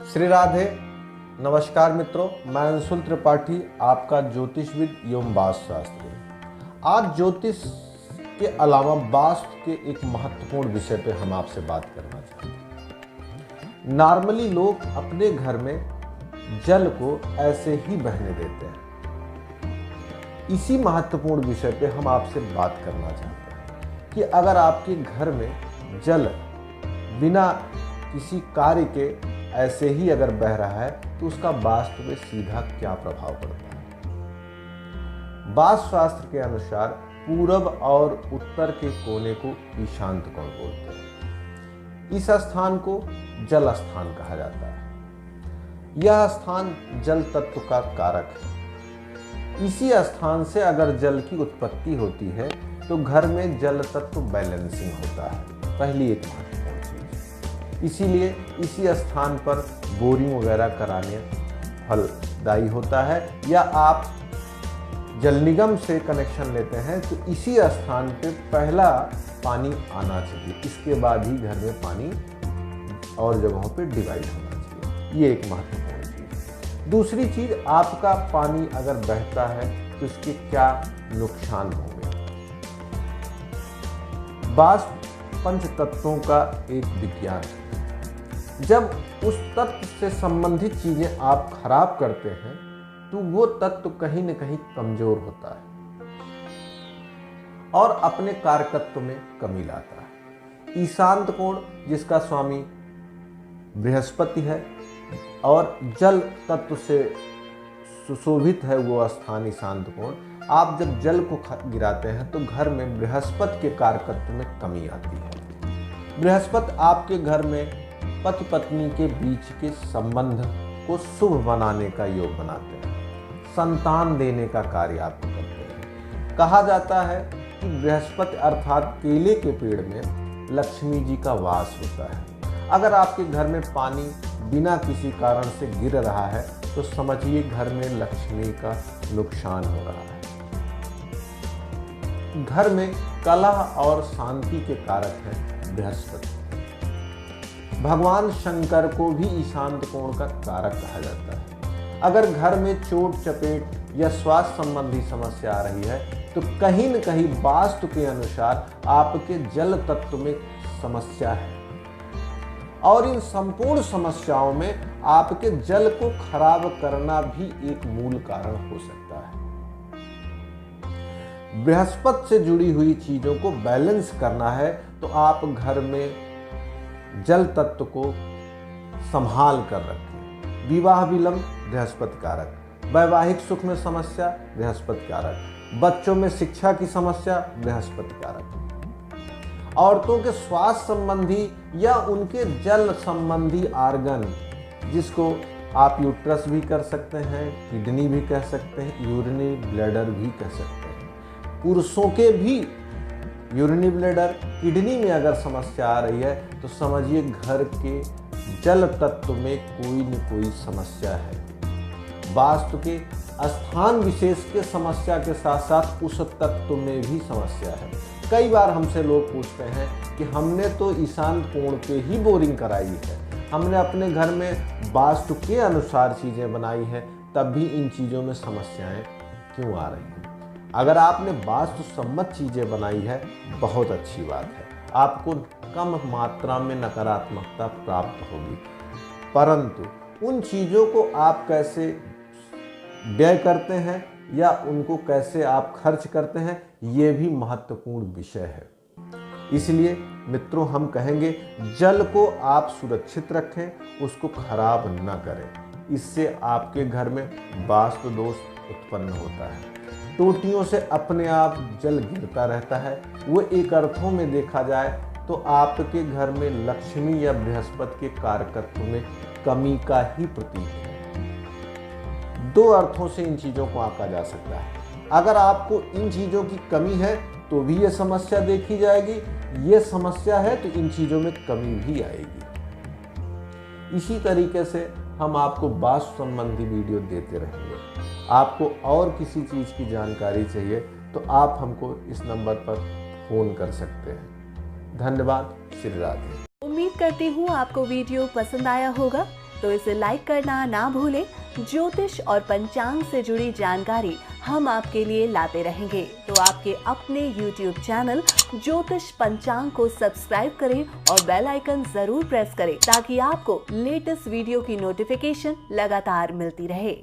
श्री राधे। नमस्कार मित्रों, मैं अंशुल त्रिपाठी, आपका ज्योतिषविद एवं वास्तुशास्त्री। आज ज्योतिष के अलावा वास्तु के एक महत्वपूर्ण विषय पे हम आपसे बात करना चाहते हैं। नॉर्मली लोग अपने घर में जल को ऐसे ही बहने देते हैं। इसी महत्वपूर्ण विषय पे हम आपसे बात करना चाहते हैं कि अगर आपके घर में जल बिना किसी कार्य के ऐसे ही अगर बह रहा है तो उसका वास्तु में सीधा क्या प्रभाव पड़ता है। वास्तुशास्त्र के अनुसार पूरब और उत्तर के कोने को ईशान्त कोण बोलते हैं। इस स्थान को जल स्थान कहा जाता है। यह स्थान जल तत्व का कारक है। इसी स्थान से अगर जल की उत्पत्ति होती है तो घर में जल तत्व बैलेंसिंग होता है। पहली एक महत्वपूर्ण चीज, इसीलिए इसी स्थान पर बोरिंग वगैरह कराने फलदायी होता है। या आप जल निगम से कनेक्शन लेते हैं तो इसी स्थान पे पहला पानी आना चाहिए, इसके बाद ही घर में पानी और जगहों पे डिवाइड होना चाहिए। ये एक महत्वपूर्ण चीज। दूसरी चीज, आपका पानी अगर बहता है तो इसके क्या नुकसान होंगे। वास्तु पंच तत्वों का एक विज्ञान है। जब उस तत्व से संबंधित चीजें आप खराब करते हैं तो वो तत्व कहीं न कहीं कमजोर होता है और अपने कारकत्व में कमी लाता है। ईशान्त कोण, जिसका स्वामी बृहस्पति है और जल तत्व से सुशोभित है वो स्थान ईशान्त कोण, आप जब जल को गिराते हैं तो घर में बृहस्पति के कारकत्व में कमी आती है। बृहस्पति आपके घर में पति पत्नी के बीच के संबंध को शुभ बनाने का योग बनाते हैं, संतान देने का कार्य आप करते हैं। कहा जाता है कि बृहस्पति अर्थात केले के पेड़ में लक्ष्मी जी का वास होता है। अगर आपके घर में पानी बिना किसी कारण से गिर रहा है तो समझिए घर में लक्ष्मी का नुकसान हो रहा है। घर में कलह और शांति के कारक है बृहस्पति। भगवान शंकर को भी ईशान्त कोण का कारक कहा जाता है। अगर घर में चोट चपेट या स्वास्थ्य संबंधी समस्या आ रही है तो कहीं न कहीं वास्तु के अनुसार आपके जल तत्व में समस्या है और इन संपूर्ण समस्याओं में आपके जल को खराब करना भी एक मूल कारण हो सकता है। बृहस्पति से जुड़ी हुई चीजों को बैलेंस करना है तो आप घर में जल तत्व को संभाल कर रखें। विवाह विलंब बृहस्पति कारक, वैवाहिक सुख में समस्या बृहस्पति कारक, बच्चों में शिक्षा की समस्या बृहस्पति कारक, औरतों के स्वास्थ्य संबंधी या उनके जल संबंधी आर्गन, जिसको आप यूट्रस भी कर सकते हैं, किडनी भी कह सकते हैं, यूरिनरी ब्लैडर भी कह सकते हैं। पुरुषों के भी यूरिनरी ब्लैडर, किडनी में अगर समस्या आ रही है तो समझिए घर के जल तत्व में कोई न कोई समस्या है। वास्तु के स्थान विशेष के समस्या के साथ साथ उस तत्व में भी समस्या है। कई बार हमसे लोग पूछते हैं कि हमने तो ईशान्त कोण पे ही बोरिंग कराई है, हमने अपने घर में वास्तु के अनुसार चीज़ें बनाई हैं, तब भी इन चीज़ों में समस्याएं क्यों आ रही हैं। अगर आपने वास्तु सम्मत चीज़ें बनाई है, बहुत अच्छी बात है, आपको कम मात्रा में नकारात्मकता प्राप्त होगी। परंतु उन चीज़ों को आप कैसे व्यय करते हैं या उनको कैसे आप खर्च करते हैं, ये भी महत्वपूर्ण विषय है। इसलिए मित्रों, हम कहेंगे जल को आप सुरक्षित रखें, उसको खराब न करें। इससे आपके घर में वास्तु दोष उत्पन्न होता है। टोटियों से अपने आप जल गिरता रहता है। वो एक अर्थों में देखा जाए तो आपके घर में लक्ष्मी या बृहस्पति के कारकत्व में कमी का ही प्रतीक है। दो अर्थों से इन चीजों को आंका जा सकता है। अगर आपको इन चीजों की कमी है तो भी ये समस्या देखी जाएगी, ये समस्या है तो इन चीजों में कमी भी आएगी। इसी तरीके से हम आपको वास्तु संबंधी वीडियो देते रहेंगे। आपको और किसी चीज़ की जानकारी चाहिए तो आप हमको इस नंबर पर फ़ोन कर सकते हैं। धन्यवाद। श्री राधे। उम्मीद करती हूँ आपको वीडियो पसंद आया होगा। तो इसे लाइक करना ना भूलें। ज्योतिष और पंचांग से जुड़ी जानकारी हम आपके लिए लाते रहेंगे, तो आपके अपने YouTube चैनल ज्योतिष पंचांग को सब्सक्राइब करें और बेल आइकन जरूर प्रेस करें ताकि आपको लेटेस्ट वीडियो की नोटिफिकेशन लगातार मिलती रहे।